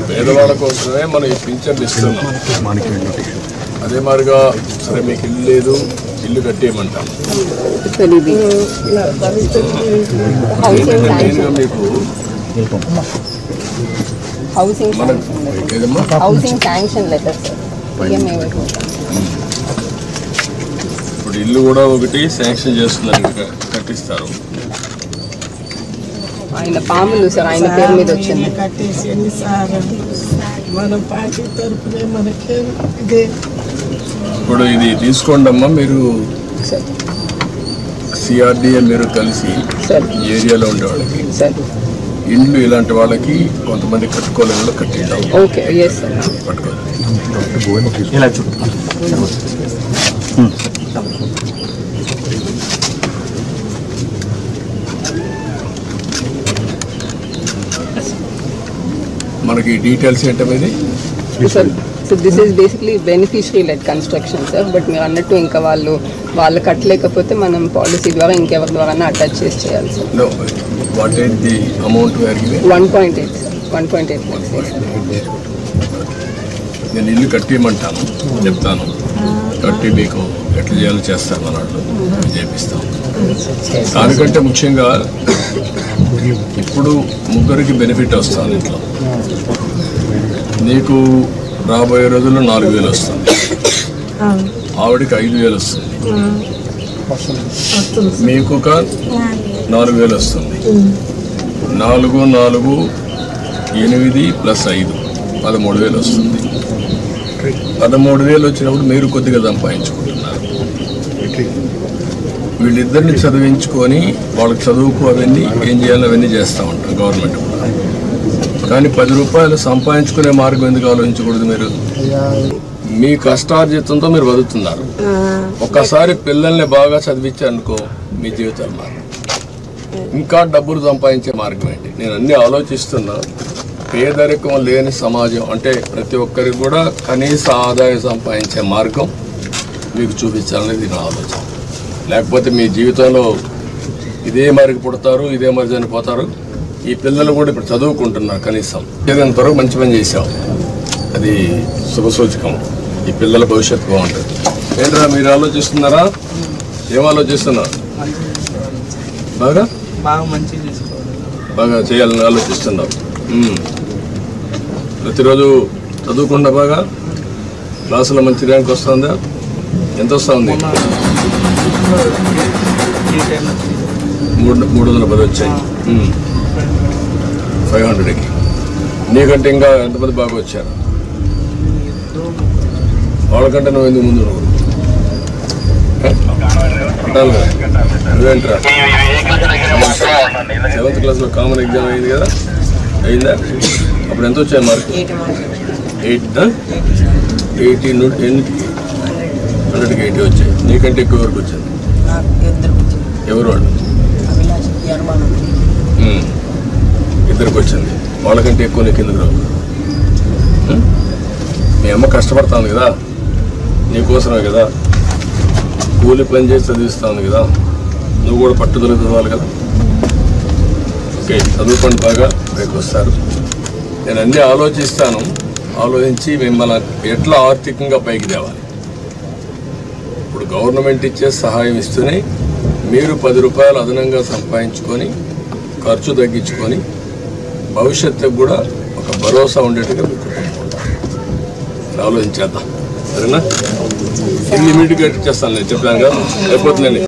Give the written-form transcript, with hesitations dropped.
పేదవాళ్ళ కోసమే మనం ఈ పింఛన్ ఇస్తున్నాం. అదే మాదిరిగా సరే మీకు ఇల్లు లేదు, ఇల్లు కట్టేయమంటాం. మెయిన్గా మీకు ఇప్పుడు ఇల్లు కూడా ఒకటి శాంక్షన్ చేస్తున్నారు, కట్టిస్తారు. ఆయన పాములు సార్ ఆయన పేరు మీద వచ్చింది. ఇప్పుడు ఇది తీసుకోండి అమ్మా, మీరు సిఆర్డిఏ మీరు కలిసి ఈ ఏరియాలో ఉండే వాళ్ళకి ఇండ్లు ఇలాంటి వాళ్ళకి కొంతమంది కట్టుకోలేని కట్టిండాం. పట్టుకోవాలి. మనకి డీటెయిల్స్ ఏంటనేది so this is basically beneficiary lead construction sir. But మీరు అన్నట్టు ఇంకా వాళ్ళు కట్టలేకపోతే మనం పాలసీ ద్వారా ఇంకెవరి ద్వారా అటాచ్ చేసి చేయాలి sir. What is the amount? 1.8 sir. 1.8. నేను ఇల్లు కట్టియమంటాను, చెప్తాను, కట్టి మీకు ఎట్లా చేయాలో చేస్తాను అన్నట్లు చేపిస్తాం. దానికంటే ముఖ్యంగా ఇప్పుడు ముగ్గురికి బెనిఫిట్ వస్తుంది. ఇంట్లో నీకు రాబోయే రోజుల్లో 4,000 వస్తుంది, ఆవిడకి 5,000 వస్తుంది, మీకు ఒక 4,000 వస్తుంది. 4, 4, 8 + 5 13,000 వస్తుంది. 13,000 వచ్చినప్పుడు మీరు కొద్దిగా సంపాదించుకుంటున్నారు. వీళ్ళిద్దరిని చదివించుకొని వాళ్ళకి చదువుకు అవన్నీ ఏం చేయాలో అవన్నీ చేస్తూ ఉంటాం గవర్నమెంట్ కూడా. కానీ 10 రూపాయలు సంపాదించుకునే మార్గం ఎందుకు ఆలోచించకూడదు? మీరు మీ కష్టార్జితంతో మీరు బతుకుతున్నారు. ఒక్కసారి పిల్లల్ని బాగా చదివించారనుకో మీ జీవితాలు మారు. ఇంకా డబ్బులు సంపాదించే మార్గం ఏంటి? నేను అన్నీ ఆలోచిస్తున్నా. పేదరికం లేని సమాజం అంటే ప్రతి ఒక్కరికి కూడా కనీస ఆదాయం సంపాదించే మార్గం మీకు చూపించాలనేది నా ఆలోచన. లేకపోతే మీ జీవితంలో ఇదే మరికి పుడతారు, ఇదే మరి చనిపోతారు. ఈ పిల్లలు కూడా ఇప్పుడు చదువుకుంటున్నారు. కనీసం ఏదైనా త్వరగా మంచి పని చేశాం, అది శుభసూచకం. ఈ పిల్లల భవిష్యత్తు బాగుంటుంది. ఏంట్రా మీరు ఆలోచిస్తున్నారా? ఏం ఆలోచిస్తున్నారు? బాగా చేయాలని ఆలోచిస్తున్నారు. ప్రతిరోజు చదువుకుండా బాగా క్లాసులో మంచి ర్యాంక్ వస్తుందా? ఎంత వస్తుంది? 310 వచ్చాయి 500కి. నీకంటే ఇంకా ఎంతమంది బాగా వచ్చారు? వాళ్ళకంటే నువ్వు ఎందుకు ముందు? నువ్వేంట్రా 7th క్లాస్లో కామన్ ఎగ్జామ్ అయింది కదా, అయిందా? అప్పుడు ఎంత వచ్చాయి మార్క్? 100కి 80 వచ్చాయి. నీకంటే ఎక్కువ వరకు వచ్చింది. ఎవరు వాళ్ళు? ఇద్దరికి వచ్చింది. వాళ్ళకంటే ఎక్కువ నీకు ఎందుకు రావు? మీ అమ్మ కష్టపడుతుంది కదా, నీకోసమే కదా, కూలి పని చేసి చదివిస్తాను కదా, నువ్వు కూడా పట్టుదల చదవాలి కదా. ఓకే, చదువుకోండి, బాగా పైకి వస్తారు. నేను అన్నీ ఆలోచిస్తాను. ఆలోచించి మిమ్మల్ని ఎట్లా ఆర్థికంగా పైకి తేవాలి. ఇప్పుడు గవర్నమెంట్ ఇచ్చే సహాయం ఇస్తూనే మీరు 10 రూపాయలు అదనంగా సంపాదించుకొని ఖర్చు తగ్గించుకొని భవిష్యత్తుకు కూడా ఒక భరోసా ఉండేట్టుగా ఆలోచించేద్దాం. సరేనా? ఇమ్మీడియట్గా చేస్తాను. నేను చెప్పాను కదా, లేకపోతే నేను